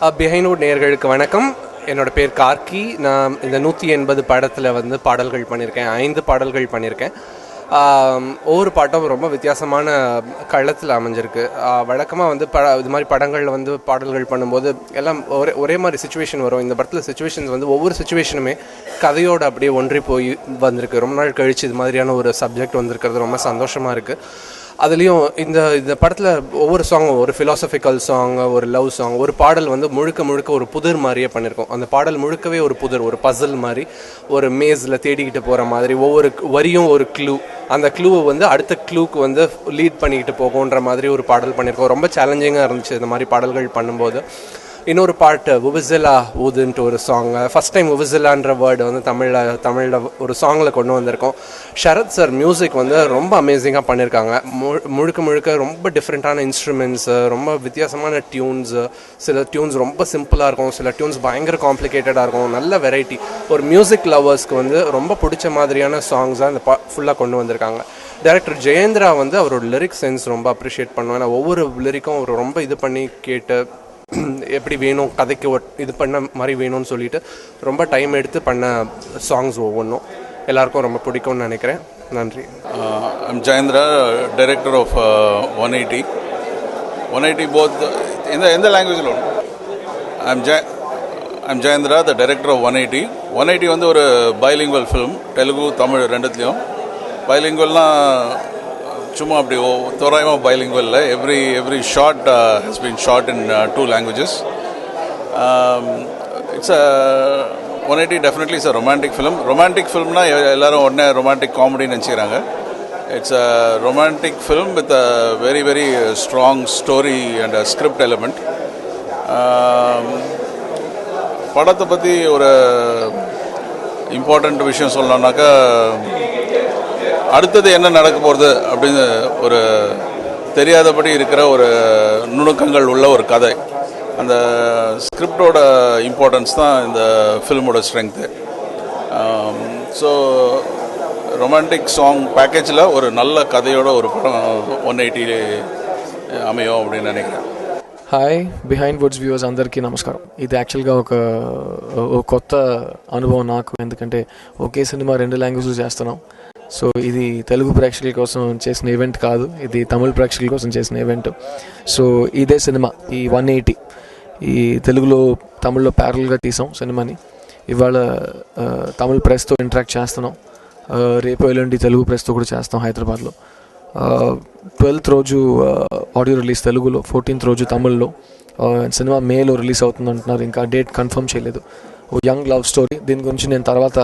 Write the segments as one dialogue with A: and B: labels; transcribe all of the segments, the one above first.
A: Behind நேயர்களுக்கு வணக்கம். என்னோட பேர் கார்கி. நான் இந்த 180 படத்தில் வந்து பாடல்கள் பண்ணியிருக்கேன். 5 பாடல்கள் பண்ணியிருக்கேன். ஒவ்வொரு பாட்டும் ரொம்ப வித்தியாசமான களத்தில் அமைஞ்சிருக்கு. வழக்கமாக வந்து இது மாதிரி படங்களில் வந்து பாடல்கள் பண்ணும்போது எல்லாம் ஒரே மாதிரி சுச்சுவேஷன் வரும். இந்த படத்தில் சுச்சுவேஷன்ஸ் வந்து ஒவ்வொரு சுச்சுவேஷனுமே கதையோடு அப்படியே ஒன்றி போய் வந்திருக்கு. ரொம்ப நாள் கழித்து இது மாதிரியான ஒரு சப்ஜெக்ட் வந்திருக்கிறது ரொம்ப சந்தோஷமாக இருக்குது. அதுலேயும் இந்த படத்தில் ஒவ்வொரு சாங்கும் ஒரு ஃபிலாசபிக்கல் சாங், ஒரு லவ் சாங், ஒரு பாடல் வந்து முழுக்க ஒரு புதிர் மாதிரியே பண்ணியிருக்கோம். அந்த பாடல் முழுக்கவே ஒரு புதிர், ஒரு பசில் மாதிரி, ஒரு மேஸில் தேடிக்கிட்டு போகிற மாதிரி, ஒவ்வொரு வரியும் ஒரு க்ளூ, அந்த க்ளூவை வந்து அடுத்த க்ளூக்கு வந்து லீட் பண்ணிக்கிட்டு போகுன்ற மாதிரி ஒரு பாடல் பண்ணியிருக்கோம். ரொம்ப சேலஞ்சிங்காக இருந்துச்சு இந்த மாதிரி பாடல்கள் பண்ணும்போது. இன்னொரு பாட்டு உவிசிலா ஊதுன்ட்டு ஒரு சாங், ஃபஸ்ட் டைம் உவிசிலான்ற வேர்டு வந்து தமிழில் ஒரு சாங்கில் கொண்டு வந்திருக்கோம். ஷரத் சார் மியூசிக் வந்து ரொம்ப அமேசிங்காக பண்ணியிருக்காங்க. முழுக்க ரொம்ப டிஃப்ரெண்ட்டான இன்ஸ்ட்ருமெண்ட்ஸு, ரொம்ப வித்தியாசமான டியூன்ஸு. சில டியூன்ஸ் ரொம்ப சிம்பிளாக இருக்கும், சில டியூன்ஸ் பயங்கர காம்ப்ளிகேட்டடாக இருக்கும். நல்ல வெரைட்டி. ஒரு மியூசிக் லவர்ஸ்க்கு வந்து ரொம்ப பிடிச்ச மாதிரியான சாங்ஸாக இந்த ஃபுல்லாக கொண்டு வந்திருக்காங்க. டைரக்டர் ஜெயேந்திரா வந்து அவரோட லிரிக் சென்ஸ் ரொம்ப அப்ரிஷியேட் பண்ணுவேன். நான் ஒவ்வொரு லிரிக்கும் அவர் ரொம்ப இது பண்ணி கேட்டு எப்படி வேணும், கதைக்கு இது பண்ண மாதிரி வேணும்னு சொல்லிட்டு ரொம்ப டைம் எடுத்து பண்ண சாங்ஸ் ஒவ்வொன்றும் எல்லாருக்கும் ரொம்ப பிடிக்கும்னு நினைக்கிறேன். நன்றி.
B: I'm Jayendra, director of 180. 180 both in the language alone. I'm Jayendra, the director of 180. 180 வந்து ஒரு bilingual film, தெலுங்கு தமிழ் ரெண்டுத்துலையும். bilingualனா சும்மா அப்படி தோராயமாக bilingual இல்லை. every shot has been shot in 2 languages. It's a 180 definitely is a romantic film. romantic filmனா எல்லாரும் உடனே romantic comedy நினச்சிக்கிறாங்க. It's a romantic film with a very strong story and a script element. படத்தை பற்றி ஒரு important விஷயம் சொல்லணும்னாக்கா, அடுத்தது என்ன நடக்க போகிறது அப்படின்னு ஒரு தெரியாதபடி இருக்கிற ஒரு நுணுக்கங்கள் உள்ள ஒரு கதை. அந்த ஸ்கிரிப்டோட இம்பார்ட்டன்ஸ் தான் இந்த ஃபில்மோட ஸ்ட்ரென்த்து. ஸோ ரொமான்டிக் சாங் பேக்கேஜில் ஒரு நல்ல கதையோட ஒரு படம் 180 அமையும் அப்படின்னு நினைக்கிறேன்.
C: హాయ్ బిహైండ్ వుడ్స్ వ్యూవర్స్ అందరికీ నమస్కారం. ఇది యాక్చువల్గా ఒక కొత్త అనుభవం నాకు, ఎందుకంటే ఒకే సినిమా 2 లాంగ్వేజ్లో చేస్తున్నాం. సో ఇది తెలుగు ప్రేక్షకుల కోసం చేసిన ఈవెంట్ కాదు, ఇది తమిళ ప్రేక్షకుల కోసం చేసిన ఈవెంట్. సో ఇదే సినిమా ఈ 180 ఈ తెలుగులో తమిళ్లో ప్యారల్గా తీసాం సినిమాని. ఇవాళ తమిళ ప్రెస్తో ఇంటరాక్ట్ చేస్తున్నాం. రేపు ఎల్లుండి తెలుగు ప్రెస్తో కూడా చేస్తాం హైదరాబాద్లో. 12th రోజు ఆడియో రిలీజ్ తెలుగులో, 14th రోజు తమిళ్లో. సినిమా మేలో రిలీజ్ అవుతుంది అంటున్నారు, ఇంకా డేట్ కన్ఫర్మ్ చేయలేదు. ఓ యంగ్ లవ్ స్టోరీ. దీని గురించి నేను తర్వాత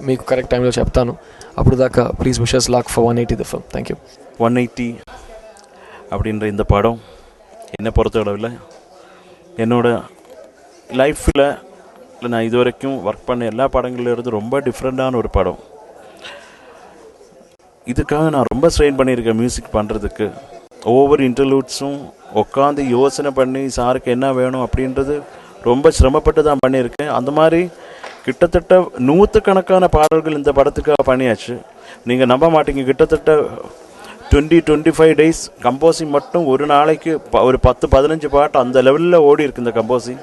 C: మీకు కరెక్ట్ టైంలో చెప్తాను. అప్పుడు దాకా please wish us luck for 180 the film. Thank you.
D: 180 அப்படின்ற இந்த படம் என்னை பொறுத்தளவில் என்னோட லைஃப்பில் நான் இது வரைக்கும் ஒர்க் பண்ண எல்லா படங்கள்லேருந்து ரொம்ப டிஃப்ரெண்ட்டான ஒரு படம். இதுக்காக நான் ரொம்ப ஸ்ட்ரெயின் பண்ணியிருக்கேன் மியூசிக் பண்ணுறதுக்கு. ஒவ்வொரு இன்டர்லூட்ஸும் உட்காந்து யோசனை பண்ணி சாருக்கு என்ன வேணும் அப்படின்றது ரொம்ப சிரமப்பட்டு தான் பண்ணியிருக்கேன். அந்த மாதிரி கிட்டத்தட்ட 100கணக்கான பாடல்கள் இந்த படத்துக்காக பண்ணியாச்சு. நீங்கள் நம்ப மாட்டீங்க, கிட்டத்தட்ட 20-25 days கம்போசிங் மட்டும். ஒரு நாளைக்கு ஒரு 10-15 பாட்டு அந்த லெவலில் ஓடி இருக்கு இந்த கம்போசிங்.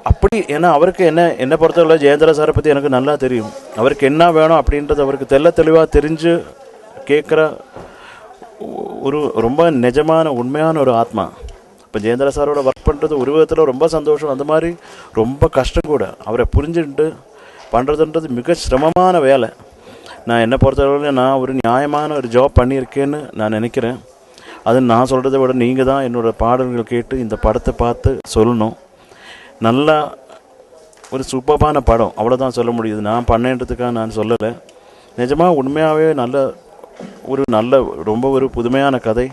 D: அப்படி ஏன்னா அவருக்கு என்னை பொறுத்தவரை ஜெயேந்திரா சாரை பற்றி எனக்கு நல்லா தெரியும். அவருக்கு என்ன வேணும் அப்படின்றது அவருக்கு தெளிவாக தெரிஞ்சு கேட்குற ஒரு ரொம்ப நிஜமான உண்மையான ஒரு ஆத்மா. இப்போ ஜெயேந்திரா சாரோட ஒர்க் பண்ணுறது ஒரு விதத்தில் ரொம்ப சந்தோஷம், அந்த மாதிரி ரொம்ப கஷ்டம் கூட. அவரை புரிஞ்சுட்டு பண்ணுறதுன்றது மிக சிரமமான வேலை. நான் என்னை பொறுத்தவரையில் நான் ஒரு நியாயமான ஒரு ஜாப் பண்ணியிருக்கேன்னு நான் நினைக்கிறேன். அது நான் சொல்கிறத விட நீங்கள் தான் என்னோடய பாடல்கள் கேட்டு இந்த படத்தை பார்த்து சொல்லணும். நல்லா ஒரு சூப்பரான படம், அவ்வளோதான் சொல்ல முடியுது. நான் பண்ணேன்றதுக்காக நான் சொல்லலை. நிஜமாக உண்மையாகவே நல்ல ரொம்ப ஒரு புதுமையான கதை,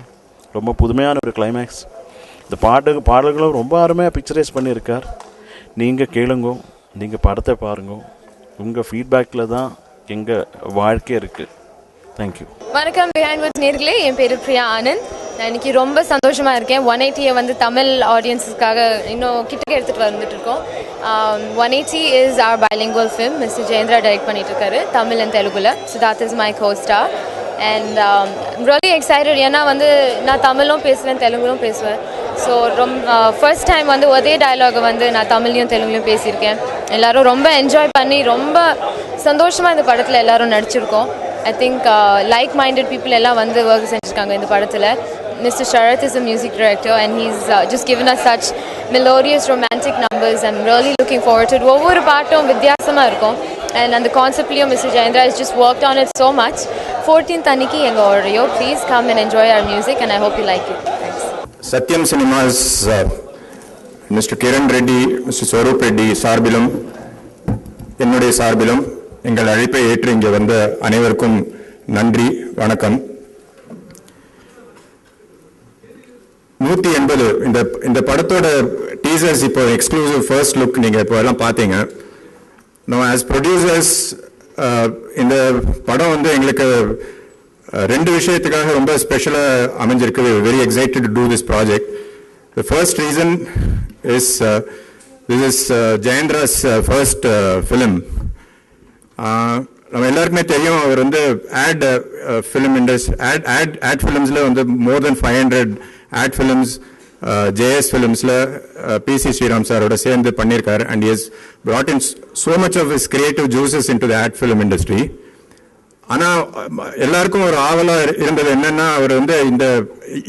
D: ரொம்ப புதுமையான ஒரு கிளைமேக்ஸ். இந்த பாடல்களும் ரொம்ப அருமையாக பிக்சரைஸ் பண்ணியிருக்கார். நீங்கள் கேளுங்க, நீங்கள் படத்தை பாருங்க. உங்கள் ஃபீட்பேக்கில் தான் எங்கள் வாழ்க்கை இருக்குது. தேங்க்யூ.
E: வணக்கம் பிஹைண்ட் வுட்ஸ் நேர்களே, என் பேர் பிரியா ஆனந்த். நான் இன்றைக்கி ரொம்ப சந்தோஷமாக இருக்கேன். 180 வந்து தமிழ் ஆடியன்ஸுக்காக இன்னும் கிட்டக்க எடுத்துகிட்டு வந்துட்டு இருக்கோம். 180 is our bilingual film. Mister Jayendra direct பண்ணிட்டு இருக்காரு தமிழ் அண்ட் தெலுங்குல. So that is my co-star and I'm really excited. ஏன்னா வந்து நான் தமிழும் பேசுவேன் தெலுங்குலும் பேசுவேன். ஸோ ஃபர்ஸ்ட் டைம் வந்து ஒரே டயலாகை வந்து நான் தமிழ்லையும் தெலுங்குலையும் பேசியிருக்கேன். எல்லோரும் ரொம்ப என்ஜாய் பண்ணி ரொம்ப சந்தோஷமாக இந்த படத்தில் எல்லோரும் நடிச்சிருக்கோம். I think like minded people எல்லாம் வந்து ஒர்க் செஞ்சுருக்காங்க இந்த படத்தில். Mr. Sharath is a music director and he's just given us such melodious romantic numbers. I'm really looking forward to it. ஒவ்வொரு பாட்டும் வித்தியாசமாக இருக்கும். And அந்த கான்செப்ட்லேயும் Mr. Jayendra has just worked on it so much. 14th அன்னைக்கு எங்கள் audio. Please come and enjoy our music and I hope you like it. Thanks.
F: Satyam Cinemas, Mr. Kiran Reddy, Mr. Swaroop Reddy சார்பிலும் என்னுடைய சார்பிலும் எங்கள் அழைப்பை ஏற்று இங்கே வந்த அனைவருக்கும் நன்றி, வணக்கம். 180 இந்த படத்தோட டீசர்ஸ் இப்போ எக்ஸ்க்ளூசிவ் ஃபர்ஸ்ட் லுக் நீங்க இப்போ எல்லாம் பார்த்தீங்க. நோ ஆஸ் ப்ரொடியூசர்ஸ் இந்த படம் வந்து எங்களுக்கு ரெண்டு விஷயத்துக்காக ரொம்ப ஸ்பெஷலாக அமைஞ்சிருக்கு. Very excited to do this project. The first reason is this is Jayendra's first film. நம்ம எல்லாருக்குமே தெரியும், அவர் வந்து ஃபிலிம் இண்டஸ்ட்ரி ஆட் ஃபிலிம்ஸில் வந்து more than 500 ad films JS ஃபிலிம்ஸில் பிசி ஸ்ரீராம் சாரோட சேர்ந்து பண்ணியிருக்காரு. And is brought in so much of his creative juices into the ad film industry. ஆனால் எல்லாருக்கும் ஒரு ஆவலாக இருந்தது என்னன்னா, அவர் வந்து இந்த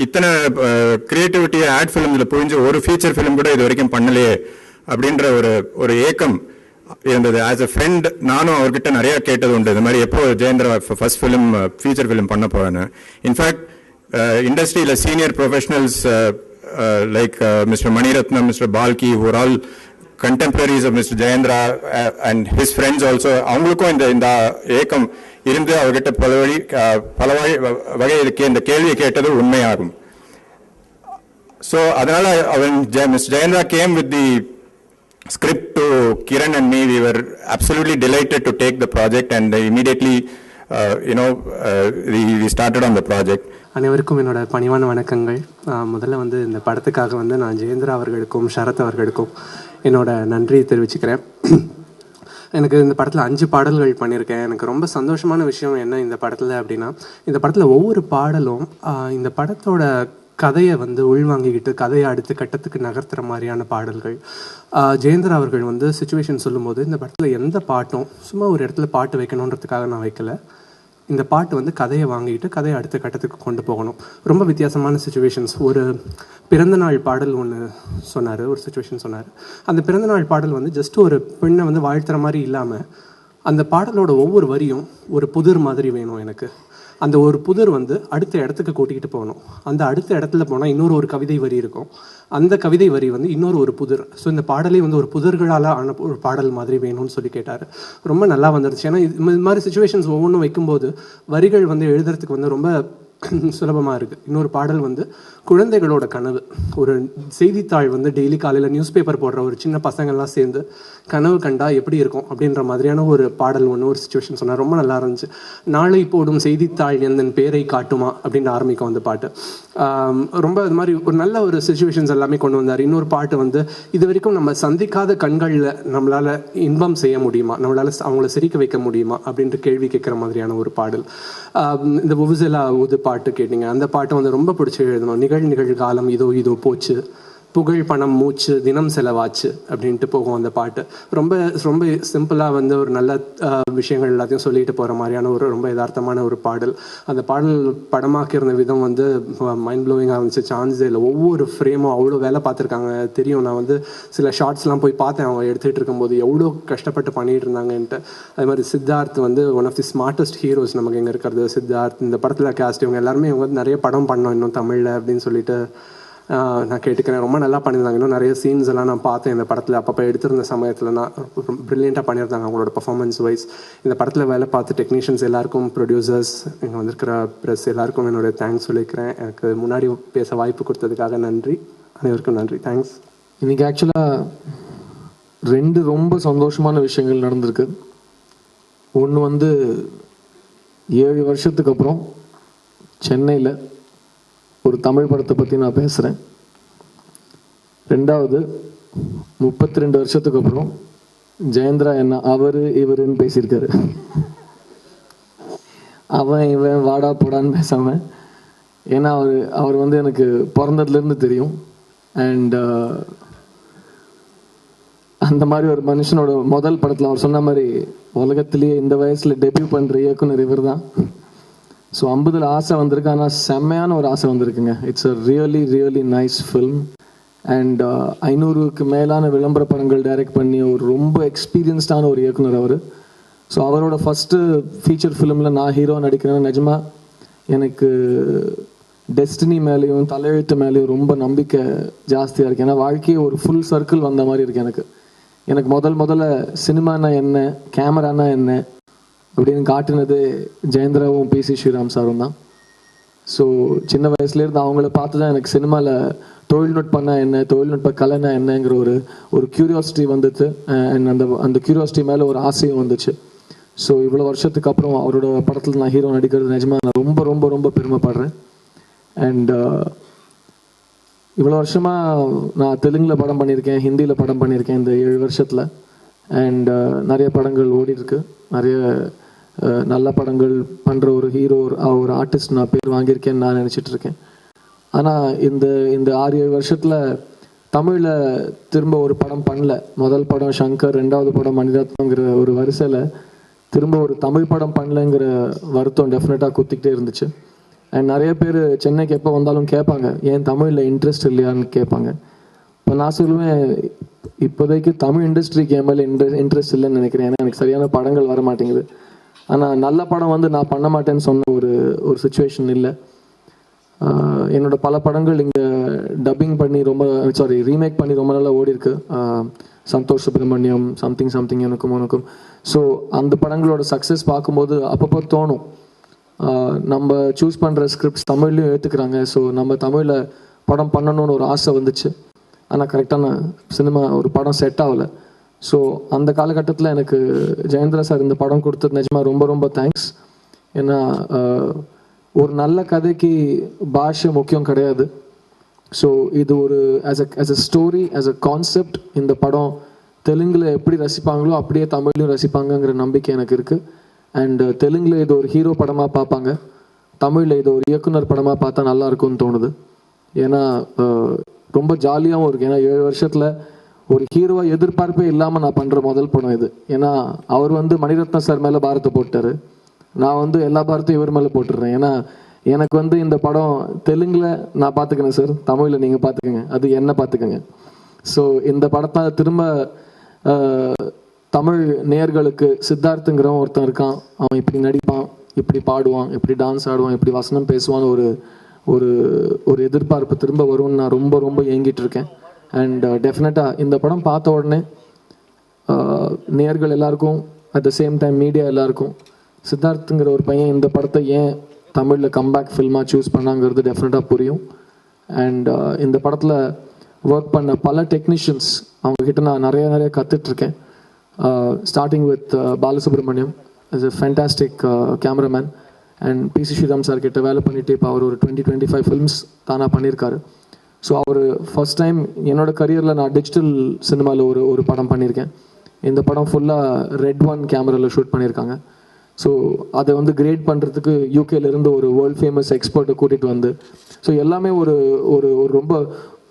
F: இத்தனை கிரியேட்டிவிட்டியை ஆட் ஃபிலிம்ஸில் புரிஞ்சு ஒரு ஃபீச்சர் ஃபிலிம் கூட இது வரைக்கும் பண்ணலையே அப்படின்ற ஒரு ஏக்கம் இருந்தது. ஆஸ் அ ஃப்ரெண்ட் நானும் அவர்கிட்ட நிறையா கேட்டது உண்டு, இந்த மாதிரி எப்போ Jayendra first film feature film பண்ண போகிறேன்னு. In fact industry senior professionals like Mr. Maniratnam, Mr. Balki, who are all contemporaries of Mr. Jayendra and his friends also, அவங்களுக்கும் இந்த ஏக்கம் இருந்து அவர்கிட்ட பல வகையில் இந்த கேள்வியை கேட்டது உண்மையாகும். ஸோ அதனால Mr. Jayendra came with the script to Kiran and me. We were absolutely delighted to take the project and immediately we started on the project.
A: அனைவருக்கும் என்னோட பணிவான வணக்கங்கள். முதல்ல வந்து இந்த படத்துக்காக வந்து நான் ஜெயேந்திரா அவர்களுக்கும் ஷரத் அவர்களுக்கும் என்னோட நன்றியை தெரிவிச்சுக்கிறேன். எனக்கு இந்த படத்தில் 5 பாடல்கள் பண்ணியிருக்கேன். எனக்கு ரொம்ப சந்தோஷமான விஷயம் என்ன இந்த படத்தில் அப்படின்னா, இந்த படத்தில் ஒவ்வொரு பாடலும் இந்த படத்தோட கதையை வந்து உள்வாங்கிக்கிட்டு கதையை அடுத்த கட்டத்துக்கு நகர்த்துற மாதிரியான பாடல்கள். ஜெயேந்திரா அவர்கள் வந்து சுச்சுவேஷன் சொல்லும்போது, இந்த படத்தில் எந்த பாட்டும் சும்மா ஒரு இடத்துல பாட்டு வைக்கணுன்றதுக்காக நான் வைக்கல. இந்த பாட்டு வந்து கதையை வாங்கிட்டு கதையை அடுத்த கட்டத்துக்கு கொண்டு போகணும். ரொம்ப வித்தியாசமான சுச்சுவேஷன்ஸ். ஒரு பிறந்தநாள் பாடல் ஒன்று சொன்னார், ஒரு சுச்சுவேஷன் சொன்னார். அந்த பிறந்தநாள் பாடல் வந்து ஜஸ்ட் ஒரு பெண்ணை வந்து வாழ்த்துற மாதிரி இல்லாமல், அந்த பாடலோட ஒவ்வொரு வரியும் ஒரு புதிர் மாதிரி வேணும் எனக்கு. அந்த ஒரு புதிர் வந்து அடுத்த இடத்துக்கு கூட்டிகிட்டு போகணும். அந்த அடுத்த இடத்துல போனால் இன்னொரு கவிதை வரி இருக்கும். அந்த கவிதை வரி வந்து இன்னொரு புதிர். ஸோ இந்த பாடலே வந்து ஒரு புதிர்களால் ஆன ஒரு பாடல் மாதிரி வேணும்னு சொல்லி கேட்டார். ரொம்ப நல்லா வந்துருச்சு. ஏன்னா இது மாதிரி சுச்சுவேஷன்ஸ் ஒவ்வொன்றும் வைக்கும்போது வரிகள் வந்து எழுதுறதுக்கு வந்து ரொம்ப சுலபமாக இருக்குது. இன்னொரு பாடல் வந்து குழந்தைகளோட கனவு. ஒரு செய்தித்தாள் வந்து டெய்லி காலையில் நியூஸ் பேப்பர் போடுற ஒரு சின்ன பசங்கள்லாம் சேர்ந்து கனவு கண்டா எப்படி இருக்கும் அப்படின்ற மாதிரியான ஒரு பாடல் ஒன்று, ஒரு சுச்சுவேஷன் சொன்னார். ரொம்ப நல்லா இருந்துச்சு. நாளை போடும் செய்தித்தாள் எந்தன் பேரை காட்டுமா அப்படின்னு ஆரம்பிக்கும் அந்த பாட்டு. ரொம்ப இது மாதிரி ஒரு நல்ல ஒரு சுச்சுவேஷன்ஸ் எல்லாமே கொண்டு வந்தார். இன்னொரு பாட்டு வந்து இது வரைக்கும் நம்ம சந்திக்காத கண்களில் நம்மளால் இன்பம் செய்ய முடியுமா, நம்மளால் அவங்கள சிரிக்க வைக்க முடியுமா அப்படின்ட்டு கேள்வி கேட்குற மாதிரியான ஒரு பாடல். இந்த உவுசலா உது பாட்டு கேட்டிங்க, அந்த பாட்டு வந்து ரொம்ப பிடிச்சி எழுதணும். நிகழ்காலம் இதோ போச்சு, புகழ் பணம் மூச்சு தினம் செலவாச்சு அப்படின்ட்டு போகும் அந்த பாட்டு. ரொம்ப ரொம்ப சிம்பிளாக வந்து ஒரு நல்ல விஷயங்கள் எல்லாத்தையும் சொல்லிட்டு போகிற மாதிரியான ஒரு ரொம்ப யதார்த்தமான ஒரு பாடல். அந்த பாடல் படமாக்கி இருந்த விதம் வந்து மைண்ட் ப்ளோவிங்காக இருந்துச்சு. சான்ஸே இல்லை. ஒவ்வொரு ஃப்ரேமும் அவ்வளோ வேலை பார்த்துருக்காங்க. தெரியும், நான் வந்து சில ஷார்ட்ஸ்லாம் போய் பார்த்தேன் அவங்க எடுத்துகிட்டு இருக்கும்போது எவ்வளோ கஷ்டப்பட்டு பண்ணிகிட்டு இருந்தாங்கன்ட்டு. அது மாதிரி சித்தார்த் வந்து one of the smartest heroes நமக்கு எங்கே இருக்கிறது. சித்தார்த் இந்த படத்தில் கேஸ்ட் இவங்க எல்லாருமே இவங்க வந்து நிறைய படம் பண்ணோம் இன்னும் தமிழில் அப்படின்னு சொல்லிட்டு நான் கேட்டுக்கிறேன். ரொம்ப நல்லா பண்ணியிருந்தாங்க. இன்னும் நிறைய சீன்ஸ் எல்லாம் நான் பார்த்தேன் இந்த படத்தில். அப்பப்போ எடுத்திருந்த சமயத்தில் நான் ப்ரில்லியண்ட்டாக பண்ணியிருந்தாங்க அவங்களோட பர்ஃபார்மன்ஸ் வைஸ். இந்த படத்தில் வேலை பார்த்து டெக்னீஷியன்ஸ் எல்லாருக்கும், ப்ரொடியூசர்ஸ், இங்கே வந்திருக்கிற ப்ரெஸ் எல்லாருக்கும் என்னோடய தேங்க்ஸ் சொல்லிக்கிறேன். எனக்கு முன்னாடி பேச வாய்ப்பு கொடுத்ததுக்காக நன்றி. அனைவருக்கும் நன்றி. தேங்க்ஸ்.
C: இன்றைக்கி ஆக்சுவலாக 2 ரொம்ப சந்தோஷமான விஷயங்கள் நடந்திருக்கு. ஒன்று வந்து 7 வருஷத்துக்கு அப்புறம் சென்னையில் ஒரு தமிழ் படத்தை பற்றி நான் பேசுகிறேன். 2வது 32 வருஷத்துக்கு அப்புறம் ஜெயேந்திரா என்ன அவர் இவருன்னு பேசியிருக்காரு. அவன் இவன் வாடா போடான்னு பேசாமல். ஏன்னா அவர் வந்து எனக்கு பிறந்ததுலேருந்து தெரியும். அண்ட் அந்த மாதிரி ஒரு மனுஷனோட முதல் படத்தில் அவர் சொன்ன மாதிரி உலகத்திலேயே இந்த வயசில் டெபியூ பண்ணுற இயக்குனர் இவர் தான். ஸோ 50 ஆசை வந்திருக்கு, ஆனால் செம்மையான ஒரு ஆசை வந்திருக்குங்க. It's a really nice film. And 500க்கு மேலான விளம்பர படங்கள் டைரக்ட் பண்ணி ஒரு ரொம்ப எக்ஸ்பீரியன்ஸ்டான ஒரு இயக்குனர் அவர். ஸோ அவரோட ஃபஸ்ட்டு ஃபீச்சர் ஃபிலிமில் நான் ஹீரோ நடிக்கிறேன்னு நிஜமாக எனக்கு டெஸ்டினி மேலேயும் தலையெழுத்து மேலேயும் ரொம்ப நம்பிக்கை ஜாஸ்தியாக இருக்குது. ஏன்னா வாழ்க்கையை ஒரு ஃபுல் சர்க்கிள் வந்த மாதிரி இருக்குது. எனக்கு முதல்ல சினிமானா என்ன, கேமரானா என்ன அப்படின்னு காட்டினது ஜெயந்திராவும் பிசி ஸ்ரீராம் சாரும் தான். ஸோ சின்ன வயசுலேருந்து அவங்கள பார்த்து தான் எனக்கு சினிமாவில் தொழில்நுட்பம்னா என்ன, தொழில்நுட்ப கலைனா என்னங்கிற ஒரு க்யூரியாசிட்டி வந்துச்சு. அண்ட் அந்த க்யூரியாசிட்டி மேலே ஒரு ஆசையும் வந்துச்சு. ஸோ இவ்வளோ வருஷத்துக்கு அப்புறம் அவரோட படத்தில் நான் ஹீரோ நடிக்கிறது நிஜமாக நான் ரொம்ப ரொம்ப ரொம்ப பெருமைப்படுறேன். அண்ட் இவ்வளோ வருஷமாக நான் தெலுங்கில் படம் பண்ணியிருக்கேன், ஹிந்தியில் படம் பண்ணியிருக்கேன் இந்த 7 வருஷத்தில். அண்ட் நிறைய படங்கள் ஓடிருக்கு, நிறைய நல்ல படங்கள் பண்ணுற ஒரு ஹீரோ, ஒரு ஆர்டிஸ்ட் நான் பேர் வாங்கியிருக்கேன்னு நான் நினச்சிட்ருக்கேன். ஆனால் இந்த 6-7 வருஷத்தில் தமிழில் திரும்ப ஒரு படம் பண்ணல. முதல் படம் சங்கர், 2வது படம் மணிரத்னங்கிற ஒரு வரிசையில் திரும்ப ஒரு தமிழ் படம் பண்ணலைங்கிற வருத்தம் டெஃபினட்டாக குத்திக்கிட்டே இருந்துச்சு. அண்ட் நிறைய பேர் சென்னைக்கு எப்போ வந்தாலும் கேட்பாங்க, ஏன் தமிழில் இன்ட்ரெஸ்ட் இல்லையான்னு கேட்பாங்க. இப்போ நான் சொல்லுவேன், இப்போதைக்கு தமிழ் இண்டஸ்ட்ரிக்கு என் மேலே இன்ட்ரெஸ்ட் இல்லைன்னு நினைக்கிறேன். ஏன்னா எனக்கு சரியான படங்கள் வர மாட்டேங்குது. ஆனால் நல்ல படம் வந்து நான் பண்ண மாட்டேன்னு சொன்ன ஒரு சுச்சுவேஷன் இல்லை. என்னோட பல படங்கள் இங்கே டப்பிங் பண்ணி ரீமேக் பண்ணி ரொம்ப நல்லா ஓடி இருக்கு. சந்தோஷ் சுப்ரமணியம், சம்திங் எனக்கும். ஸோ அந்த படங்களோட சக்ஸஸ் பார்க்கும்போது அப்பப்போ தோணும், நம்ம சூஸ் பண்ணுற ஸ்கிரிப்ட்ஸ் தமிழ்லையும் ஏற்றுக்கிறாங்க. ஸோ நம்ம தமிழில் படம் பண்ணணும்னு ஒரு ஆசை வந்துச்சு. ஆனால் கரெக்டான சினிமா ஒரு படம் செட் ஆகலை. ஸோ அந்த காலகட்டத்தில் எனக்கு ஜெயந்திரா சார் இந்த படம் கொடுத்தது நிஜமாக ரொம்ப ரொம்ப தேங்க்ஸ். ஏன்னா ஒரு நல்ல கதைக்கு பாஷை முக்கியம் கிடையாது. ஸோ இது ஒரு as a story, as a concept இந்த படம் தெலுங்கில் எப்படி ரசிப்பாங்களோ அப்படியே தமிழ்லையும் ரசிப்பாங்கங்கிற நம்பிக்கை எனக்கு இருக்குது. அண்ட் தெலுங்கில் இது ஒரு ஹீரோ படமாக பார்ப்பாங்க, தமிழில் இது ஒரு இயக்குனர் படமாக பார்த்தா நல்லா இருக்கும்னு தோணுது. ஏன்னா ரொம்ப ஜாலியாகவும் இருக்குது. ஏன்னா 7 வருஷத்தில் ஒரு ஹீரோவை எதிர்பார்ப்பே இல்லாமல் நான் பண்ணுற முதல் படம் இது. ஏன்னா அவர் வந்து மணிரத்ன சார் மேலே பாரத்தை போட்டார், நான் வந்து எல்லா பாரத்தையும் இவர் மேலே போட்டுடுறேன். ஏன்னா எனக்கு வந்து இந்த படம் தெலுங்கில் நான் பார்த்துக்கிறேன் சார், தமிழில் நீங்கள் பார்த்துக்கங்க, அது என்ன பார்த்துக்கங்க. ஸோ இந்த படத்தை திரும்ப தமிழ் நேயர்களுக்கு சித்தார்த்துங்கிறவன் ஒருத்தன் இருக்கான், அவன் இப்படி நடிப்பான், இப்படி பாடுவான், இப்படி டான்ஸ் ஆடுவான், இப்படி வசனம் பேசுவான்னு ஒரு எதிர்பார்ப்பு திரும்ப வரும்னு நான் ரொம்ப ரொம்ப ஏங்கிட்டு இருக்கேன். அண்ட் டெஃபினட்டாக இந்த படம் பார்த்த உடனே நேயர்கள் எல்லாருக்கும், at the same time media எல்லாருக்கும், சித்தார்த்துங்கிற ஒரு பையன் இந்த படத்தை ஏன் தமிழில் கம்பேக் ஃபில்மாக சூஸ் பண்ணாங்கிறது டெஃபினட்டாக புரியும். அண்ட் இந்த படத்தில் ஒர்க் பண்ண பல டெக்னீஷியன்ஸ் அவங்கக்கிட்ட நான் நிறைய கற்றுட்ருக்கேன். Starting with Balasubramaniam is a fantastic cameraman. And PC Sriram sir கிட்ட வேலை பண்ணிட்டு இப்போ அவர் ஒரு 20-25 ஃபிலிம்ஸ் தானாக பண்ணியிருக்காரு. ஸோ அவர் ஃபர்ஸ்ட் டைம் என்னோடய கரியரில் நான் டிஜிட்டல் சினிமாவில் ஒரு படம் பண்ணியிருக்கேன். இந்த படம் ஃபுல்லாக ரெட் 1 கேமராவில் ஷூட் பண்ணியிருக்காங்க. ஸோ அதை வந்து கிரேட் பண்ணுறதுக்கு யூகேலேருந்து ஒரு வேர்ல்ட் ஃபேமஸ் எக்ஸ்பர்ட்டை கூட்டிகிட்டு வந்து, ஸோ எல்லாமே ஒரு ஒரு ரொம்ப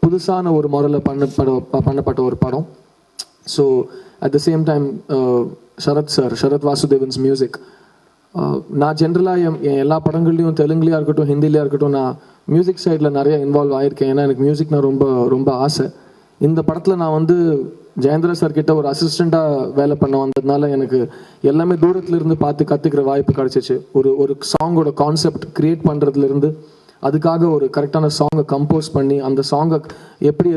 C: புதுசான ஒரு முறையில் பண்ணப்பட்ட ஒரு படம். So at the same time Sarath Vasudevan's music. நான் ஜென்ரலாக என் எல்லா படங்கள்லையும் தெலுங்குலையாக இருக்கட்டும் ஹிந்திலையாக இருக்கட்டும் நான் மியூசிக் சைடில் நிறைய இன்வால்வ் ஆகியிருக்கேன். ஏன்னா எனக்கு மியூசிக்னா ரொம்ப ரொம்ப ஆசை. இந்த படத்தில் நான் வந்து ஜெயந்திரா சார் கிட்ட ஒரு அசிஸ்டண்ட்டாக வேலை பண்ண வந்ததுனால எனக்கு எல்லாமே தூரத்துலேருந்து பார்த்து கற்றுக்கிற வாய்ப்பு கிடச்சிச்சு. ஒரு சாங்கோட கான்செப்ட் க்ரியேட் பண்ணுறதுலேருந்து அதுக்காக ஒரு கரெக்டான சாங்கை கம்போஸ் பண்ணி அந்த சாங்கை எப்படி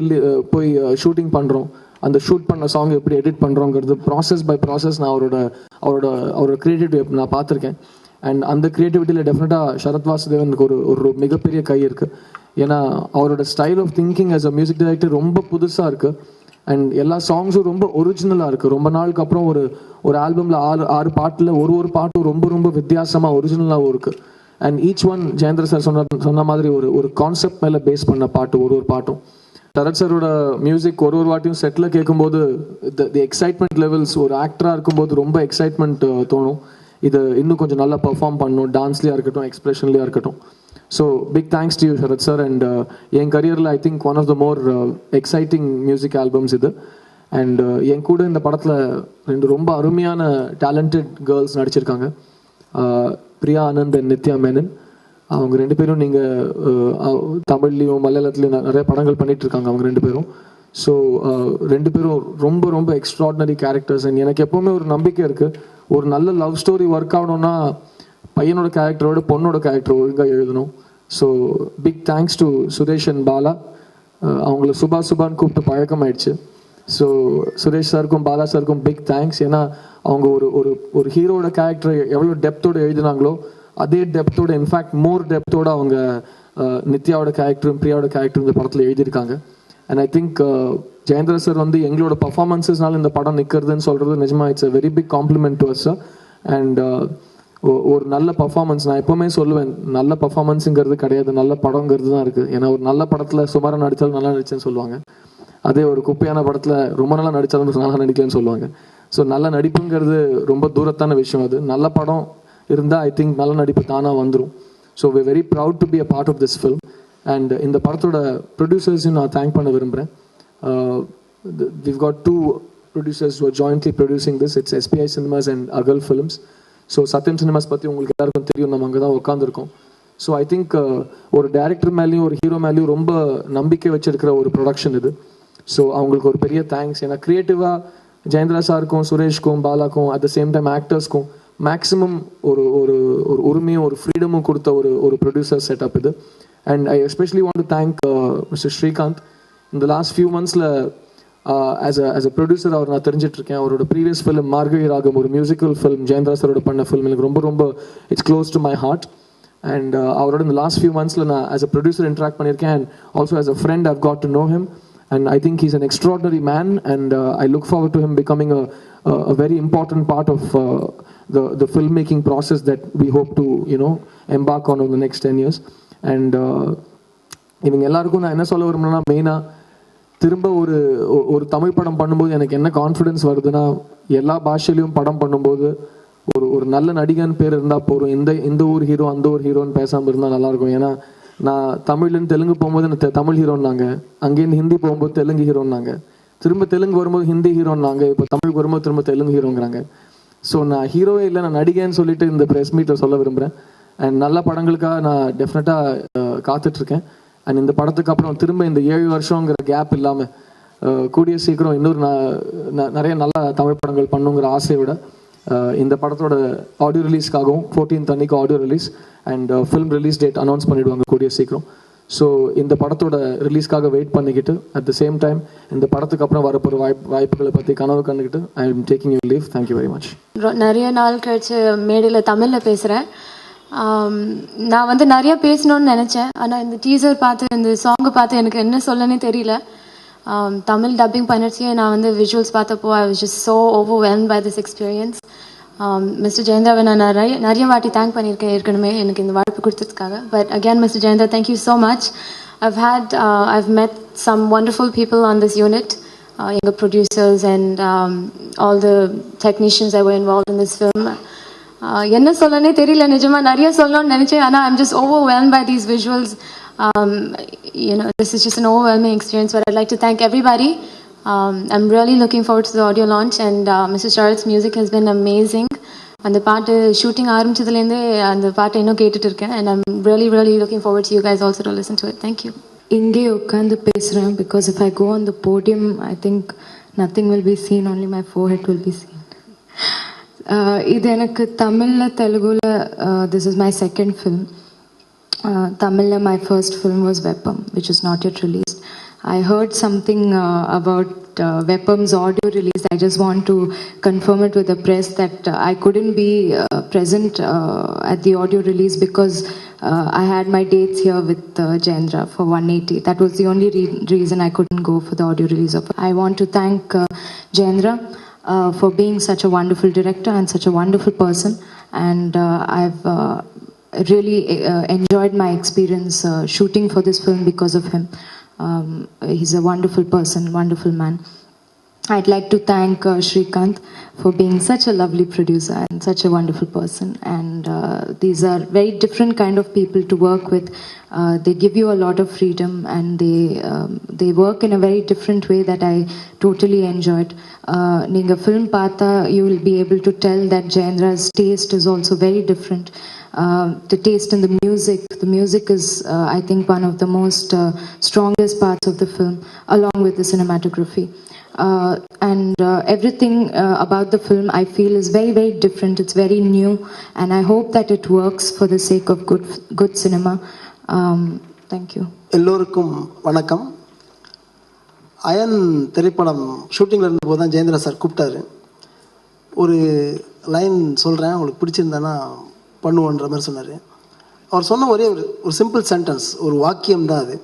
C: போய் ஷூட்டிங் பண்ணுறோம், அந்த ஷூட் பண்ண சாங் எப்படி எடிட் பண்ணுறோங்கிறது ப்ராசஸ் பை ப்ராசஸ் நான் அவரோட க்ரியேட்டிவிட்டி நான் பார்த்துருக்கேன். அண்ட் அந்த க்ரியேட்டிவிட்டியில் டெஃபினட்டாக சரத் வாசுதேவனுக்கு ஒரு மிகப்பெரிய கை இருக்குது. ஏன்னா அவரோட style of thinking as a music director ரொம்ப புதுசாக இருக்குது. அண்ட் எல்லா சாங்ஸும் ரொம்ப ஒரிஜினலாக இருக்குது. ரொம்ப நாளுக்கு அப்புறம் ஒரு ஆல்பமில் 6 பாட்டில் ஒரு பாட்டும் ரொம்ப ரொம்ப வித்தியாசமாக ஒரிஜினலாகவும் இருக்குது. And each one Jayendra sir சொன்ன மாதிரி ஒரு கான்செப்ட் மேலே பேஸ் பண்ண பாட்டு ஒரு பாட்டும். சரத் சாரோட மியூசிக் ஒரு வாட்டியும் செட்டில் கேட்கும்போது தி எக்ஸைட்மெண்ட் லெவல்ஸ், ஒரு ஆக்டராக இருக்கும்போது ரொம்ப எக்ஸைட்மெண்ட் தோணும். இது இன்னும் கொஞ்சம் நல்லா பெர்ஃபார்ம் பண்ணணும், டான்ஸ்லேயாக இருக்கட்டும் எக்ஸ்பிரஷன்லேயாக இருக்கட்டும். So big thanks to you Sarath sir. And என் கரியரில் I think one of the more exciting music albums இது. அண்ட் என் கூட இந்த படத்தில் 2 ரொம்ப அருமையான டேலண்டட் கேர்ள்ஸ் நடிச்சிருக்காங்க. பிரியா ஆனந்த் அண்ட் நித்யா மேனன். அவங்க 2 பேரும் நீங்கள் தமிழ்லேயும் மலையாளத்துலேயும் நிறைய படங்கள் பண்ணிகிட்டு இருக்காங்க அவங்க 2 பேரும். ஸோ 2 பேரும் ரொம்ப ரொம்ப எக்ஸ்ட்ராடினரி கேரக்டர்ஸ். அண்ட் எனக்கு எப்போவுமே ஒரு நம்பிக்கை இருக்குது, ஒரு நல்ல லவ் ஸ்டோரி ஒர்க் ஆகணும்னா பையனோட கேரக்டரோட பொண்ணோட கேரக்டர் ஒழுங்காக எழுதணும். So big thanks to Suresh and Bala. அவங்கள சுபான்னு கூப்பிட்டு பழக்கமாயிடுச்சு. ஸோ சுரேஷ் சாருக்கும் பாலா சாருக்கும் பிக் தேங்க்ஸ். ஏன்னா அவங்க ஒரு ஹீரோட கேரக்டர் எவ்வளோ டெப்த்தோடு எழுதினாங்களோ அதே டெப்த்தோட, இன்ஃபேக்ட் மோர் டெப்த்தோட அவங்க நித்யாவோட கேரக்டரும் பிரியாவோட கேரக்டரும் இந்த படத்தில் எழுதியிருக்காங்க. And I think Jayendra sir வந்து எங்களோட பர்ஃபார்மன்ஸஸ்னால இந்த படம் நிற்கிறதுன்னு சொல்கிறது நிஜமாக it's a very big compliment to us sir. And ஒரு நல்ல பர்ஃபார்மன்ஸ், நான் எப்போவுமே சொல்லுவேன், நல்ல பர்ஃபார்மன்ஸுங்கிறது கிடையாது, நல்ல படங்கிறது தான் இருக்குது. ஏன்னா ஒரு நல்ல படத்தில் சுமாராக நடித்தாலும் நல்லா நடிச்சேன்னு சொல்லுவாங்க, அதே ஒரு குப்பையான படத்தில் ரொம்ப நல்லா நடித்தாலும் நல்லா நடிக்கலன்னு சொல்லுவாங்க. ஸோ நல்ல நடிப்புங்கிறது ரொம்ப தூரத்தான விஷயம். அது நல்ல படம் இருந்தால் ஐ திங்க் நல்ல நடிப்பு தானாக வந்துடும். So we very proud to be a part of this film. And இந்த படத்தோட ப்ரொடியூசர்ஸையும் நான் தேங்க் பண்ண விரும்புகிறேன். we've got 2 producers who are jointly producing this. It's SPI Cinemas and Agal Films. So Sathyam cinemas பற்றி உங்களுக்கு எல்லாருக்கும் தெரியும், நம்ம அங்கே தான் உட்காந்துருக்கோம். ஸோ ஐ திங்க் ஒரு டைரக்டர் மேலேயும் ஒரு ஹீரோ மேலேயும் ரொம்ப நம்பிக்கை வச்சிருக்கிற ஒரு ப்ரொடக்ஷன் இது. ஸோ அவங்களுக்கு ஒரு பெரிய தேங்க்ஸ். ஏன்னா க்ரியேட்டிவாக ஜெயேந்திரா சாருக்கும் சுரேஷ்க்கும் பாலாக்கும் அட் த சேம் டைம் ஆக்டர்ஸ்க்கும் மேக்ஸிமம் ஒரு ஒரு ஒரு உரிமையும் ஒரு ஃப்ரீடமும் கொடுத்த ஒரு ப்ரொடியூசர் செட்டப் இது. And I especially want to thank mister Srikanth. இந்த லாஸ்ட் ஃபியூ மந்த்ஸில் ஆஸ் அ ப்ரொடியூசர் அவர் நான் தெரிஞ்சிட்ருக்கேன். அவரோட ப்ரீவியஸ் ஃபிலிம் மார்கழி ராகம், ஒரு மியூசிக்கல் ஃபிலிம் ஜெயேந்திரா சாரோட பண்ண ஃபிலிம் எனக்கு ரொம்ப ரொம்ப it's close to my heart. And அவரோட இந்த லாஸ்ட் ஃபியூ மந்த்ஸில் நான் ஆஸ் அ ப்ரொடியூசர் இன்ட்ராக்ட் பண்ணியிருக்கேன். And also as a friend I've got to know him. And I think he's an extraordinary man, and I look forward to him becoming a very important part of the filmmaking process that we hope to, embark on over the next 10 years. And இவங்க எல்லாருக்கும் நான் என்ன சொல்ல விரும்புகிறேன்னா, மெயினாக திரும்ப ஒரு தமிழ் படம் பண்ணும்போது எனக்கு என்ன கான்ஃபிடென்ஸ் வருதுன்னா, எல்லா பாஷையிலையும் படம் பண்ணும்போது ஒரு நல்ல நடிகன் பேர் இருந்தால் போதும். இந்த ஊர் ஹீரோ அந்த ஊர் ஹீரோன்னு பேசாமல் இருந்தால் நல்லாயிருக்கும். ஏன்னா நான் தமிழ்லேருந்து தெலுங்கு போகும்போது எனக்கு தமிழ் ஹீரோன்னாங்க, அங்கேருந்து ஹிந்தி போகும்போது தெலுங்கு ஹீரோன்னாங்க, திரும்ப தெலுங்கு வரும்போது ஹிந்தி ஹீரோன்னாங்க, இப்போ தமிழுக்கு வரும்போது திரும்ப தெலுங்கு ஹீரோங்கிறாங்க. ஸோ நான் ஹீரோவே இல்லை, நான் நடிகன்னு சொல்லிட்டு இந்த ப்ரெஸ் மீட்டில் சொல்ல விரும்புகிறேன். அண்ட் நல்ல படங்களுக்காக நான் டெஃபினட்டாக காத்துட்ருக்கேன். அண்ட் இந்த படத்துக்கு அப்புறம் திரும்ப இந்த 7 வருஷங்கிற கேப் இல்லாமல் கூடிய சீக்கிரம் இன்னொரு நிறைய நல்ல தமிழ் படங்கள் பண்ணுங்கிற ஆசையோட இந்த படத்தோட ஆடியோ ரிலீஸ்க்காகவும் 14th அன்னைக்கு audio release and film release date announce பண்ணிவிடுவாங்க கூடிய சீக்கிரம். ஸோ இந்த படத்தோட ரிலீஸ்க்காக வெயிட் பண்ணிக்கிட்டு அட் த சேம் டைம் இந்த படத்துக்கு அப்புறம் வரப்போகிற வாய்ப்புகளை பற்றி கனவு கண்டுக்கிட்டு I am taking you leave. Thank you very much.
G: நிறைய நாள் கழிச்சு மேடையில் தமிழில் பேசுகிறேன். நான் நிறைய பேசணும்னு நினச்சேன், ஆனால் இந்த டீசர் பார்த்து இந்த சாங்கை பார்த்து எனக்கு என்ன சொல்லனே தெரியல. தமிழ் டப்பிங் பண்ணிடுச்சு. நான் விஷுவல்ஸ் பார்த்தப்போ I was just so overwhelmed by this experience. Mister ஜெயேந்திராவை நான் நிறைய வாட்டி தேங்க் பண்ணியிருக்கேன் ஏற்கனவே எனக்கு இந்த வாய்ப்பு கொடுத்ததுக்காக. But again mister Jayendra, thank you so much. I've met some wonderful people on this unit, younger producers and all the technicians that were involved in this film. என்ன சொல்லனே தெரியல, நிஜமா நிறைய சொல்லணும்னு நினைச்சேன், ஆனால் I'm just overwhelmed by these visuals. This is just an overwhelming experience, but I'd like to thank everybody. I'm really looking forward to the audio launch, and Mr. Sharat's music has been amazing. அந்த பாட்டு shooting ஆரம்பிச்சதுலேருந்தே அந்த பாட்டை இன்னும் கேட்டுட்டு இருக்கேன். and I'm really looking forward to you guys also to listen to it. Thank you.
H: இங்கே உட்காந்து பேசுகிறேன் because if I go on the podium I think nothing will be seen, only my forehead will be seen. இது எனக்கு தமிழில் தெலுங்குல this is my second film. Tamil, my first film was Veppam, which is not yet released. I heard something about Veppam's audio release. I just want to confirm it with the press that I couldn't be present at the audio release because I had my dates here with Jayendra for 180. That was the only reason I couldn't go for the audio release of it. I want to thank Jayendra for being such a wonderful director and such a wonderful person. And I've really enjoyed my experience shooting for this film because of him. He's a wonderful person, wonderful man. I'd like to thank Shrikant for being such a lovely producer and such a wonderful person. And these are very different kind of people to work with. They give you a lot of freedom, and they work in a very different way that I totally enjoyed. Ninga film paatha, you will be able to tell that Jayendra's taste is also very different. The taste in the music is I think one of the most strongest parts of the film, along with the cinematography. And everything about the film I feel is very, very different. It's very new, and I hope that it works for the sake of good cinema. Thank you.
I: எல்லோருக்கும் வணக்கம். Iron திரைப்படம் ஷூட்டிங்கில் இருந்தபோது தான் Jayendra sir கூப்பிட்டாரு. ஒரு line சொல்கிறேன், உங்களுக்கு பிடிச்சிருந்தானா பண்ணுவோன்ற மாதிரி சொன்னார். அவர் சொன்ன ஒரே ஒரு சிம்பிள் சென்டென்ஸ், ஒரு வாக்கியம் தான் அது.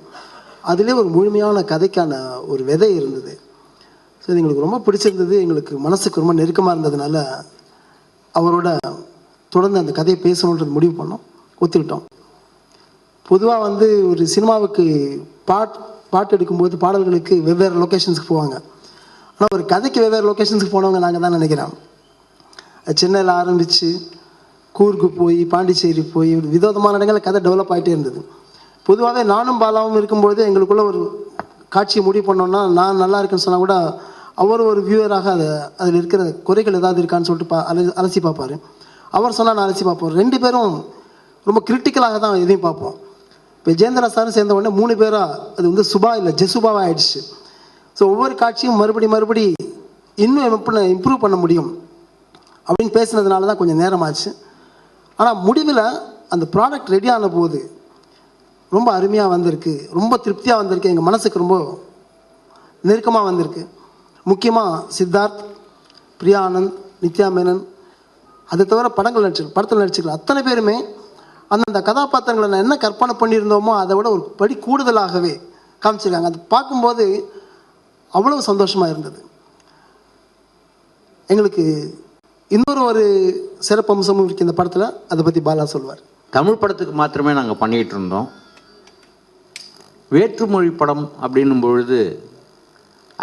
I: அதிலே ஒரு முழுமையான கதைக்கான ஒரு விதை இருந்தது. ஸோ இது எங்களுக்கு ரொம்ப பிடிச்சிருந்தது. எங்களுக்கு மனசுக்கு ரொம்ப நெருக்கமாக இருந்ததுனால அவரோட தொடர்ந்து அந்த கதையை பேசணுன்றது முடிவு பண்ணோம், ஒத்துக்கிட்டோம். பொதுவாக வந்து ஒரு சினிமாவுக்கு பாட்டு எடுக்கும்போது பாடல்களுக்கு வெவ்வேறு லொக்கேஷன்ஸுக்கு போவாங்க. ஆனால் ஒரு கதைக்கு வெவ்வேறு லொக்கேஷன்ஸுக்கு போனவங்க நாங்கள் தான் நினைக்கிறோம். சென்னையில் ஆரம்பித்து கூர்க்கு போய் பாண்டிச்சேரி போய் விதவிதமான இடங்களில் கதை டெவலப் ஆகிட்டே இருந்தது. பொதுவாகவே நானும் பாலாவும் இருக்கும்பொழுது எங்களுக்குள்ள ஒரு காட்சியை முடிவு பண்ணோன்னா, நான் நல்லா இருக்குன்னு சொன்னால் கூட அவர் ஒரு வியூவராக அதில் இருக்கிற குறைகள் ஏதாவது இருக்கான்னு சொல்லிட்டு அலசி பார்ப்பார். அவர் சொன்னால் நான் அலசி பார்ப்போம். 2 பேரும் ரொம்ப கிரிட்டிக்கலாக தான் எதையும் பார்ப்போம். இப்போ ஜெயேந்திரா சாரும் சேர்ந்த உடனே 3 பேராக அது வந்து சுபா இல்லை ஜெசுபாவாக ஆயிடுச்சு. ஸோ ஒவ்வொரு காட்சியும் மறுபடி இன்னும் எப்படி இம்ப்ரூவ் பண்ண முடியும் அப்படின்னு பேசுனதுனால தான் கொஞ்சம் நேரமாச்சு. ஆனால் முடிவில் அந்த ப்ராடக்ட் ரெடி ஆன போது ரொம்ப அருமையாக வந்திருக்கு, ரொம்ப திருப்தியாக வந்திருக்கு, எங்கள் மனசுக்கு ரொம்ப நெருக்கமாக வந்திருக்கு. முக்கியமாக சித்தார்த், பிரியா ஆனந்த், நித்யா மேனன், அதை தவிர படத்தில் நடிச்சிருக்கிற அத்தனை பேருமே அந்தந்த கதாபாத்திரங்களை நான் என்ன கற்பனை பண்ணியிருந்தோமோ அதை விட ஒரு படி கூடுதலாகவே காமிச்சிருக்காங்க. அது பார்க்கும்போது அவ்வளவு சந்தோஷமாக இருந்தது. எங்களுக்கு இன்னொரு சிறப்பு அம்சமும் இருக்குது இந்த படத்தில். அதை பற்றி பாலா சொல்வார்.
J: தமிழ் படத்துக்கு மாத்திரமே நாங்கள் பண்ணிகிட்டு இருந்தோம். வேற்றுமொழி படம் அப்படின்னும் பொழுது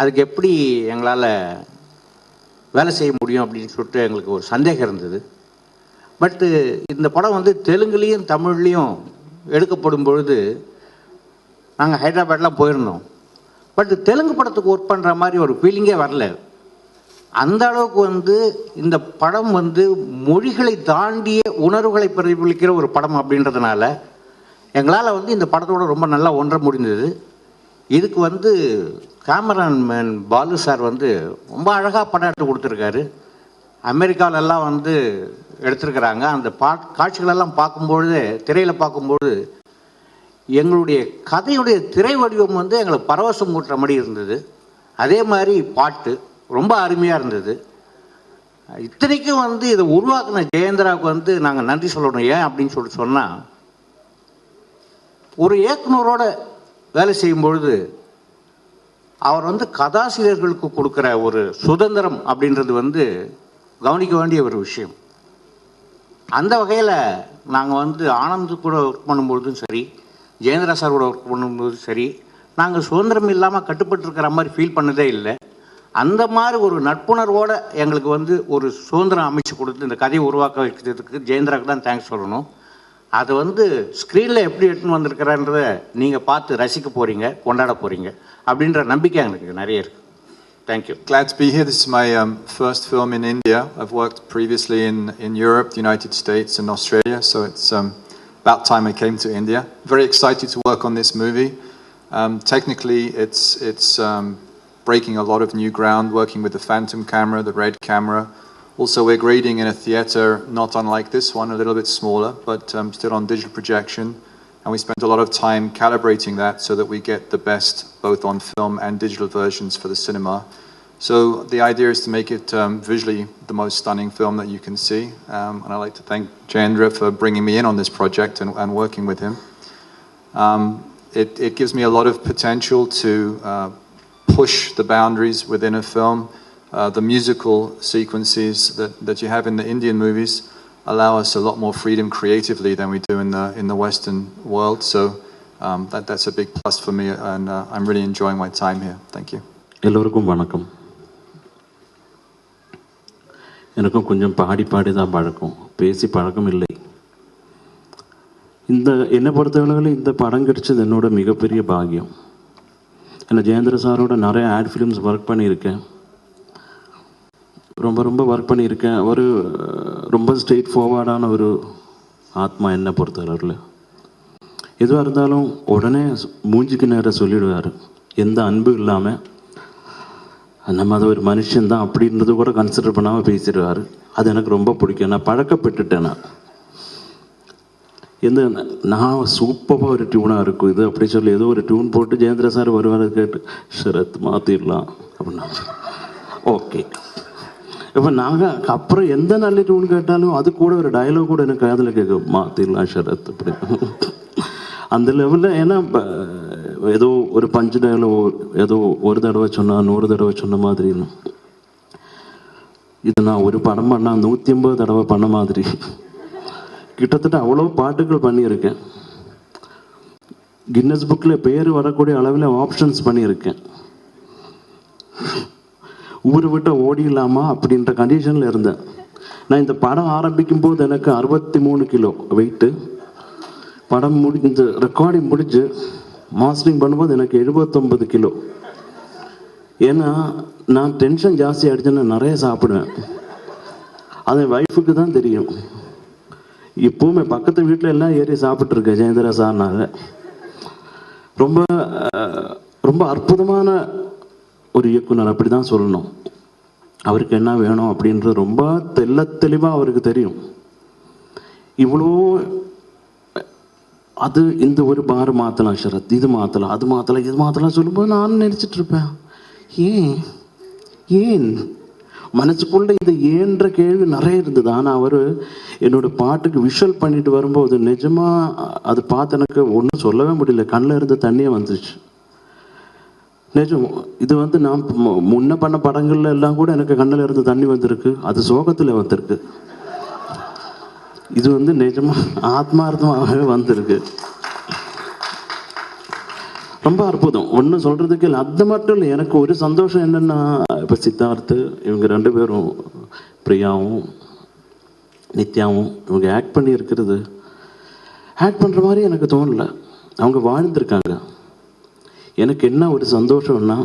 J: அதுக்கு எப்படி எங்களால் வேலை செய்ய முடியும் அப்படின்னு சொல்லிட்டு எங்களுக்கு ஒரு சந்தேகம் இருந்தது. பட்டு இந்த படம் வந்து தெலுங்குலேயும் தமிழ்லேயும் எடுக்கப்படும் பொழுது நாங்கள் ஹைதராபாத்லாம் போயிருந்தோம். பட் தெலுங்கு படத்துக்கு ஒர்க் பண்ணுற மாதிரி ஒரு ஃபீலிங்கே வரல. அந்த அளவுக்கு வந்து இந்த படம் வந்து மொழிகளை தாண்டிய உணர்வுகளை பிரதிபலிக்கிற ஒரு படம் அப்படின்றதுனால எங்களால் வந்து இந்த படத்தோட ரொம்ப நல்லா ஒன்ற முடிந்தது. இதுக்கு வந்து கேமராமேன் பாலு சார் வந்து ரொம்ப அழகாக படம் எடுத்து கொடுத்துருக்காரு. அமெரிக்காவிலெல்லாம் வந்து எடுத்திருக்கிறாங்க. அந்த காட்சிகளெல்லாம் பார்க்கும்பொழுது, திரையில் பார்க்கும்பொழுது எங்களுடைய கதையுடைய திரை வடிவம் வந்து எங்களுக்கு பரவசம் ஊட்டுற மாதிரி இருந்தது. அதே மாதிரி பாட்டு ரொம்ப அருமையாக இருந்தது. இத்தனைக்கும் வந்து இதை உருவாக்கின ஜெயேந்திராவுக்கு வந்து நாங்கள் நன்றி சொல்லணும். ஏன் அப்படின்னு சொல்லிட்டு சொன்னால், ஒரு இயக்குனரோட வேலை செய்யும் பொழுது அவர் வந்து கதாசிரியர்களுக்கு கொடுக்குற ஒரு சுதந்திரம் அப்படின்றது வந்து கவனிக்க வேண்டிய ஒரு விஷயம். அந்த வகையில் நாங்கள் வந்து ஆனந்த் கூட ஒர்க் பண்ணும்பொழுதும் சரி, ஜெயேந்திரா சார் கூட ஒர்க் பண்ணும்போதும் சரி, நாங்கள் சுதந்திரம் இல்லாமல் கட்டுப்பட்டுருக்கிற மாதிரி ஃபீல் பண்ணதே இல்லை. அந்த மாதிரி ஒரு நட்புணர்வோடு எங்களுக்கு வந்து ஒரு சுதந்திரம் அமைச்சு கொடுத்து இந்த கதையை உருவாக்க வைக்கிறதுக்கு ஜெயேந்திராவுக்கு தான் தேங்க்ஸ் சொல்லணும். அதை வந்து ஸ்க்ரீனில் எப்படி எடுத்துன்னு வந்திருக்கிறான்றதை நீங்கள் பார்த்து ரசிக்க போகிறீங்க, கொண்டாட போகிறீங்க அப்படின்ற நம்பிக்கை எனக்கு நிறைய இருக்குது. Thank you.
K: Glad to be here. This is my first film in India. I've worked previously in Europe, the United States and Australia, so it's about time I came to India. Very excited to work on this movie. Technically, it's breaking a lot of new ground, working with the Phantom camera, the Red camera. Also, we're grading in a theatre not unlike this one, a little bit smaller, but still on digital projection. And we spent a lot of time calibrating that so that we get the best both on film and digital versions for the cinema. So the idea is to make it visually the most stunning film that you can see. And I'd like to thank Jayendra for bringing me in on this project and working with him. It gives me a lot of potential to push the boundaries within a film. The musical sequences that you have in the Indian movies allow us a lot more freedom creatively than we do in the Western world. So that's a big plus for me, and I'm really enjoying my time here. Thank you.
L: எல்லோருக்கும் வணக்கம்.
D: எனக்கும் கொஞ்சம் பாடி பாடி தான் பழக்கம், பேசி பழக்கம் இல்லை. என்னை பொறுத்தவரையில் இந்த படம் கிடைச்சது என்னோட மிகப்பெரிய பாக்கியம். ஏன்னா ஜெயேந்திர சாரோட நிறைய ஆட் ஃபிலிம்ஸ் ஒர்க் பண்ணியிருக்கேன், ரொம்ப ஒர்க் பண்ணியிருக்கேன். ஒரு ரொம்ப ஸ்ட்ரெயிட் ஃபார்வர்டான ஒரு ஆத்மா என்னை பொறுத்தவரையில். எதுவாக இருந்தாலும் உடனே மூஞ்சிக்கு நேரம் சொல்லிடுவார், எந்த அன்பு இல்லாமல். நம்ம அது ஒரு மனுஷன்தான் அப்படின்றது கூட கன்சிடர் பண்ணாமல் பேசிடுவார். அது எனக்கு ரொம்ப பிடிக்கும். நான் பழக்கப்பட்டுட்டேன். நான் சூப்பராக ஒரு டியூனாக இருக்கும் இது அப்படி சொல்லி ஏதோ ஒரு டியூன் போட்டு ஜெயேந்திர சார் வருவார் கேட்டு ஷரத் மாற்றிடலாம் அப்படின்னா ஓகே. இப்போ நாங்கள் அப்புறம் எந்த நல்ல டியூன் கேட்டாலும் அது கூட ஒரு டயலாக் கூட எனக்கு அதில் கேட்க மாற்றிடலாம் ஷரத் அப்படி அந்த லெவலில். ஏன்னா ஏதோ ஒரு பஞ்சு டயலாக் ஏதோ ஒரு தடவை சொன்னால் 100 தடவை சொன்ன மாதிரி. இது நான் ஒரு படம் பண்ணால் 150 தடவை பண்ண மாதிரி. கிட்டத்தட்ட அவ்வளோ பாட்டுகள் பண்ணியிருக்கேன். கின்னஸ் புக்கில் பேர் வரக்கூடிய அளவில் ஆப்ஷன்ஸ் பண்ணியிருக்கேன். ஊரை விட்டு ஓடிடலாமா அப்படின்ற கண்டிஷனில் இருந்தேன். நான் இந்த படம் ஆரம்பிக்கும் போது எனக்கு 63 கிலோ வெயிட்டு. படம் இந்த ரெக்கார்டிங் முடிஞ்சு மாஸ்டரிங் பண்ணும்போது எனக்கு 79 கிலோ. ஏன்னா நான் டென்ஷன் ஜாஸ்தி ஆகிடுச்சுன்னா நிறைய சாப்பிடுவேன். அது ஒய்ஃபுக்கு தான் தெரியும். இப்போவுமே பக்கத்து வீட்டில் எல்லாம் ஏறி சாப்பிட்ருக்கேன் ஜெயேந்திர சார்னால. ரொம்ப அற்புதமான ஒரு இயக்குனர், அப்படி தான் சொல்லணும். அவருக்கு என்ன வேணும் அப்படின்றது ரொம்ப தெளிவாக அவருக்கு தெரியும். இவ்வளோ அது இந்த ஒரு பார் மாற்றலாம் ஷரத், இது மாற்றலாம், அது மாற்றலாம், இது மாற்றலாம் சொல்லும்போது நானும் நினச்சிட்டு இருப்பேன், ஏன் மனசுக்குள்ள இந்த ஏன்ற கேள்வி நிறைய இருந்தது. ஆனால் அவர் என்னோட பாட்டுக்கு விஷுவல் பண்ணிட்டு வரும்போது நிஜமாக அது பார்த்து எனக்கு ஒன்றும் சொல்லவே முடியல. கண்ணில் இருந்து தண்ணியே வந்துச்சு. நிஜம். இது நான் முன்ன பண்ண படங்கள்ல எல்லாம் கூட எனக்கு கண்ணில் இருந்து தண்ணி வந்திருக்கு, அது சோகத்தில் வந்திருக்கு. இது நிஜமாக ஆத்மார்த்தமாகவே வந்திருக்கு. ரொம்ப அற்புதம். ஒன்றும் சொல்கிறதுக்கு இல்லை. அது மட்டும் இல்லை, எனக்கு ஒரு சந்தோஷம் என்னென்னா, இப்போ சித்தார்த்து இவங்க 2 பேரும், பிரியாவும் நித்யாவும், இவங்க ஆக்ட் பண்ணி இருக்கிறது ஆக்ட் பண்ணுற மாதிரி எனக்கு தோணலை. அவங்க வாழ்ந்துருக்காங்க. எனக்கு என்ன ஒரு சந்தோஷம்னா,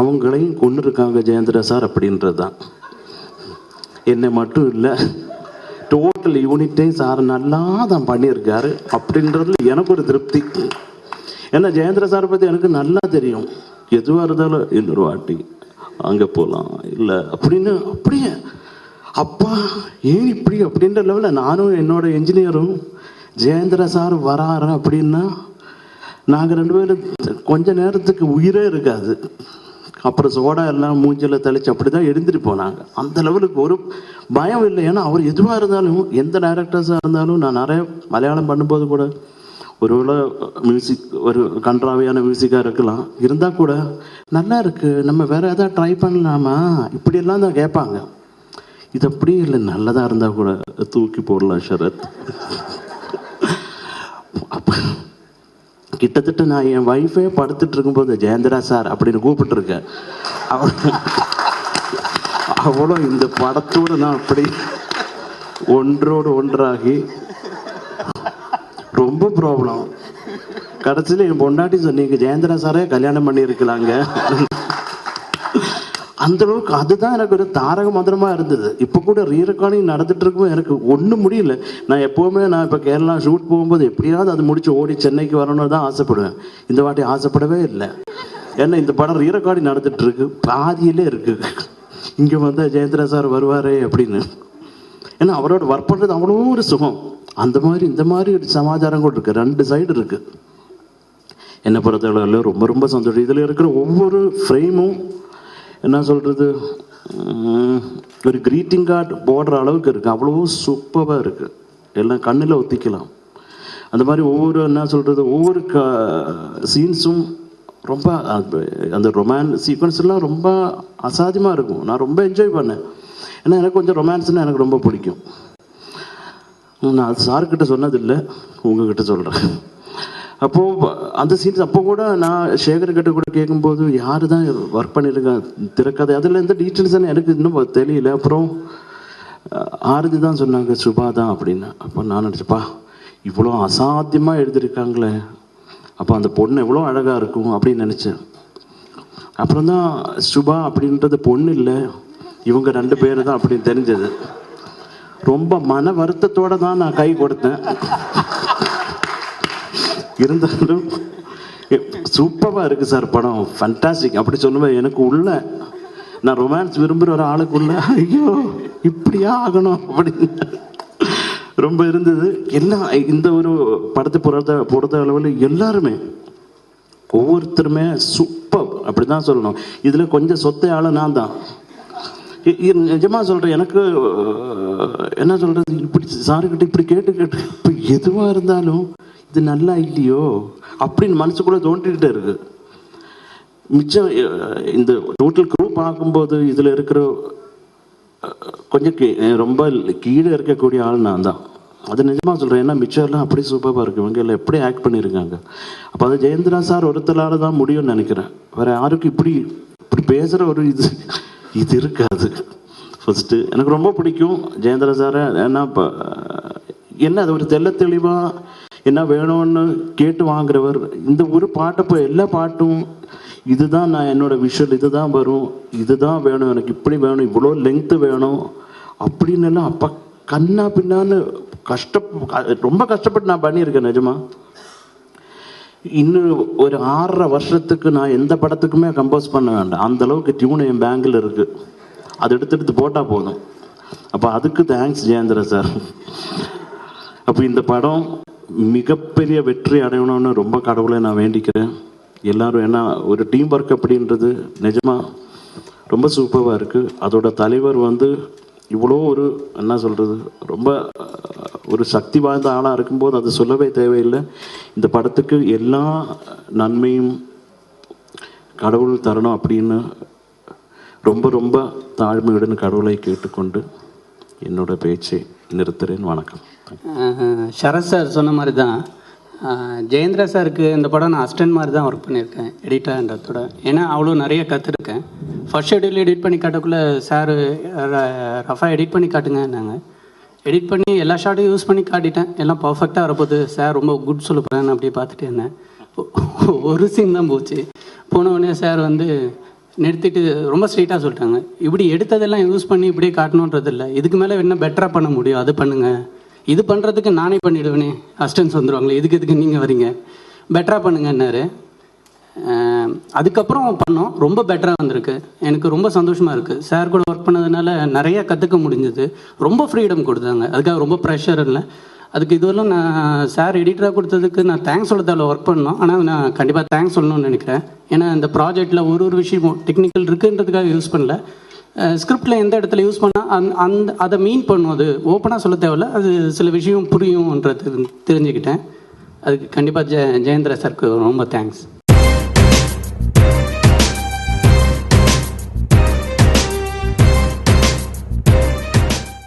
D: அவங்களையும் கொண்டு இருக்காங்க ஜெயேந்திர சார் அப்படின்றது தான். என்னை மட்டும் இல்லை, டோட்டல் யூனிட்டே சார் நல்லா தான் பண்ணியிருக்காரு அப்படின்றதுல எனக்கு ஒரு திருப்தி. ஏன்னா ஜெயேந்திர சாரை பற்றி எனக்கு நல்லா தெரியும். எதுவாக இருந்தாலும் இன்னொரு வாட்டி அங்கே போகலாம் இல்லை அப்படின்னு, அப்படியே அப்பா ஏன் இப்படி அப்படின்ற லெவலில் நானும் என்னோட என்ஜினியரும் ஜெயேந்திர சார் வராரு அப்படின்னா நாங்கள் 2 பேரும் கொஞ்ச நேரத்துக்கு உயிரே இருக்காது. அப்புறம் சோடா எல்லாம் மூஞ்சில் தெளிச்சு அப்படி தான் எழுந்திருப்போம் நாங்கள். அந்த லெவலுக்கு ஒரு பயம் இல்லை. ஏன்னா அவர் எதுவாக இருந்தாலும், எந்த டைரக்டர்ஸாக இருந்தாலும், நான் நிறைய மலையாளம் பண்ணும்போது கூட ஒருவேளை மியூசிக் ஒரு கன்றாவியான மியூசிக்காக இருக்கலாம், இருந்தால் கூட நல்லா இருக்குது, நம்ம வேறு எதாவது ட்ரை பண்ணலாமா இப்படியெல்லாம் தான் கேட்பாங்க. இது அப்படியே இல்லை, நல்லதாக இருந்தால் கூட தூக்கி போடலாம் ஷரத். அப்போ கிட்டத்தட்ட நான் என் ஒய்ஃபே படுத்துட்டு இருக்கும்போது ஜெயேந்திரா சார் அப்படின்னு கூப்பிட்டுருக்கேன். அவ்வளோ இந்த படத்தோடு நான் அப்படி ஒன்றோடு ஒன்றாகி ரொம்ப ப்ராப்ளம். கடைசியில் என் பொண்டாட்டி சொன்னீங்க ஜெயேந்திரா சாரே கல்யாணம் பண்ணியிருக்கலாங்க. அந்த அளவுக்கு அதுதான் எனக்கு ஒரு தாரக மந்திரமாக இருந்தது. இப்போ கூட ரீரெக்கார்டிங் நடந்துட்டு இருக்கும்போது எனக்கு ஒன்றும் முடியல. நான் எப்போவுமே இப்போ கேரளா ஷூட் போகும்போது எப்படியாவது அது முடிச்சு ஓடி சென்னைக்கு வரணும்னு தான் ஆசைப்படுவேன். இந்த வாட்டி ஆசைப்படவே இல்லை. ஏன்னா இந்த படம் ரீரெக்கார்டிங் நடந்துட்டு இருக்கு, பாதியிலே இருக்கு. இங்கே வந்தால் ஜெயேந்திரா சார் வருவாரே அப்படின்னு. ஏன்னா அவரோட ஒர்க் பண்ணுறது அவ்வளோ ஒரு சுகம். அந்த மாதிரி இந்த மாதிரி ஒரு சமாச்சாரம் கூட இருக்குது. 2 சைடு இருக்குது. என்னை பொறுத்தளவில் ரொம்ப சந்தோஷம். இதில் இருக்கிற ஒவ்வொரு ஃப்ரேமும் என்ன சொல்கிறது, ஒரு க்ரீட்டிங் கார்டு போடுற அளவுக்கு இருக்குது. அவ்வளோ சூப்பராக இருக்குது. எல்லாம் கண்ணில் ஒத்திக்கலாம். அந்த மாதிரி ஒவ்வொரு என்ன சொல்கிறது, ஒவ்வொரு சீன்ஸும் ரொம்ப அந்த ரொமான்ஸ் சீக்வன்ஸ்லாம் ரொம்ப அசாத்தியமாக இருக்கும். நான் ரொம்ப என்ஜாய் பண்ணேன். ஏன்னா எனக்கு கொஞ்சம் ரொமான்ஸ்னால் எனக்கு ரொம்ப பிடிக்கும். நான் அது சார்கிட்ட சொன்னதில்லை, உங்ககிட்ட சொல்கிறேன். அப்போது அந்த சீன்ஸ் அப்போ கூட நான் சேகர்கிட்ட கூட கேட்கும்போது யார் தான் ஒர்க் பண்ணியிருக்கேன் திரைக்கதை அதில் எந்த டீட்டெயில்ஸ்ன்னு எனக்கு இன்னும் தெரியல. அப்புறம் ஆரதி தான் சொன்னாங்க சுபா தான் அப்படின்னு. அப்போ நான் நினச்சப்பா இவ்வளோ அசாத்தியமாக எழுதியிருக்காங்களே, அப்போ அந்த பொண்ணு எவ்வளோ அழகாக இருக்கும் அப்படின்னு நினச்சேன். அப்புறம் தான் சுபா அப்படின்றது பொண்ணு இல்லை, இவங்க 2 பேர் தான் அப்படின்னு தெரிஞ்சது. ரொம்ப மன வருத்தத்தோடு தான் நான் கை கொடுத்தேன். இருந்தாலும் சூப்பராக இருக்குது சார் படம், ஃபண்டாஸ்டிக் அப்படி சொல்லுவேன். எனக்கு உள்ள நான் ரொமான்ஸ் விரும்புகிற ஒரு ஆளுக்குள்ள ஐயோ இப்படியா ஆகணும் அப்படின்னு ரொம்ப இருந்தது. எல்லாம் இந்த ஒரு படத்தை பொறுத்த அளவில் எல்லாருமே ஒவ்வொருத்தருமே சூப்பர் அப்படி தான் சொல்லணும். இதில் கொஞ்சம் சொத்தை ஆள நான் தான். நிஜமாக சொல்கிறேன், எனக்கு என்ன சொல்கிறது, இப்படி சாருக்கிட்ட இப்படி கேட்டு இப்போ எதுவாக இருந்தாலும் இது நல்லா இல்லையோ அப்படின்னு மனசுக்குள்ளே தோண்டிக்கிட்டே இருக்கு. மிச்சம் இந்த டோட்டல் க்ரூ பார்க்கும்போது இதில் இருக்கிற கொஞ்சம் ரொம்ப கீழே இருக்கக்கூடிய ஆள் நான் தான். அது நிஜமாக சொல்கிறேன். ஏன்னா மிச்சம் எல்லாம் அப்படி சூப்பராக இருக்குது, இவங்க எல்லாம் எப்படி ஆக்ட் பண்ணியிருக்காங்க. அப்போ அது ஜெயந்திரா சார் ஒருத்தரால் தான் முடியும்னு நினைக்கிறேன். வேறு யாருக்கும் இப்படி பேசுகிற ஒரு இது இருக்காது. ஃபஸ்ட்டு எனக்கு ரொம்ப பிடிக்கும் ஜெயந்திரா சாரை. ஏன்னா இப்போ என்ன அது ஒரு தெளிவாக என்ன வேணும்னு கேட்டு வாங்குறவர். இந்த ஒரு பாட்டை இப்போ எல்லா பாட்டும் இதுதான் நான் என்னோடய விஷுவல் இதுதான் வரும், இதுதான் வேணும், எனக்கு இப்படி வேணும், இவ்வளோ லெங்க்த்து வேணும் அப்படின்னு எல்லாம் அப்போ கண்ணா பின்னான்னு ரொம்ப கஷ்டப்பட்டு நான் பண்ணியிருக்கேன் நிஜமா. இன்னும் ஒரு 6.5 வருஷத்துக்கு நான் எந்த படத்துக்குமே கம்போஸ் பண்ண வேண்டாம், அந்த அளவுக்கு டியூன் என் பேங்கில் இருக்குது. அது எடுத்து போட்டால் போதும். அப்போ அதுக்கு தேங்க்ஸ் ஜெயந்திரா சார். அப்போ இந்த படம் மிகப்பெரிய வெற்றி அடையணும்னு ரொம்ப கடவுளை நான் வேண்டிக்கிறேன் எல்லாரும். ஏன்னா ஒரு டீம் ஒர்க் அப்படின்றது நிஜமாக ரொம்ப சூப்பராக இருக்குது. அதோட தலைவர் இவ்வளோ ஒரு என்ன சொல்கிறது, ரொம்ப ஒரு சக்தி வாய்ந்த ஆளாக இருக்கும்போது அது சொல்லவே தேவையில்லை. இந்த படத்துக்கு எல்லா நன்மையும் கடவுள் தரணும் அப்படின்னு ரொம்ப ரொம்ப தாழ்மையுடன் கடவுளை கேட்டுக்கொண்டு என்னோட பேச்சை நிறுத்துறேன். வணக்கம்.
L: சரத் சார் சொன்ன மாதிரி தான் ஜெயந்திரா சாருக்கு இந்த படம் நான் அசிஸ்டன்ட் மாதிரி தான் ஒர்க் பண்ணியிருக்கேன் எடிட்டர்ன்றதோட. ஏன்னா அவ்வளோ நிறைய கற்றுருக்கேன். ஃபர்ஸ்ட் ஷெட்யூல் எடிட் பண்ணி காட்டக்குள்ளே சார் ரஃபாக எடிட் பண்ணி காட்டுங்கன்னாங்க. எடிட் பண்ணி எல்லா ஷாட்டையும் யூஸ் பண்ணி காட்டிட்டேன். எல்லாம் பர்ஃபெக்டாக வரப்போகுது. சார் ரொம்ப குட் சொல்ல போகிறேன்னு அப்படி பார்த்துட்டு இருந்தேன். ஒரு சீன் தான் போச்சு. போனவுடனே சார் நிறுத்திட்டு ரொம்ப ஸ்ட்ரெயிட்டாக சொல்லிட்டாங்க, இப்படி எடுத்ததெல்லாம் யூஸ் பண்ணி இப்படியே காட்டணுன்றது இல்லை, இதுக்கு மேலே என்ன பெட்டராக பண்ண முடியும் அது பண்ணுங்கள், இது பண்ணுறதுக்கு நானே பண்ணிவிடுவேனே, அசிஸ்டன்ஸ் வந்துடுவாங்களே, எதுக்கு நீங்கள் வரீங்க, பெட்டராக பண்ணுங்கன்னாரு. அதுக்கப்புறம் பண்ணோம், ரொம்ப பெட்டராக வந்திருக்கு. எனக்கு ரொம்ப சந்தோஷமாக இருக்குது. சார் கூட ஒர்க் பண்ணதுனால நிறையா கற்றுக்க முடிஞ்சது. ரொம்ப ஃப்ரீடம் கொடுத்தாங்க, அதுக்காக ரொம்ப ப்ரெஷர் இல்லை. அதுக்கு இதுவரையும் நான் சார் எடிட்டராக கொடுத்ததுக்கு நான் தேங்க்ஸ் சொல்ல ஒர்க் பண்ணோம். ஆனால் நான் கண்டிப்பாக தேங்க்ஸ் சொல்லணும்னு நினைக்கிறேன். ஏன்னா இந்த ப்ராஜெக்டில் ஒரு விஷயமும் டெக்னிக்கல் இருக்குன்றதுக்காக யூஸ் பண்ணல. ஸ்கிரிப்டில் எந்த இடத்துல யூஸ் பண்ணால் அதை மீன் பண்ணும். அது ஓப்பனாக சொல்ல தேவையில்ல, அது சில விஷயம் புரியும்ன்றது தெரிஞ்சுக்கிட்டேன். அதுக்கு கண்டிப்பாக ஜெயந்திரா சாருக்கு ரொம்ப தேங்க்ஸ்.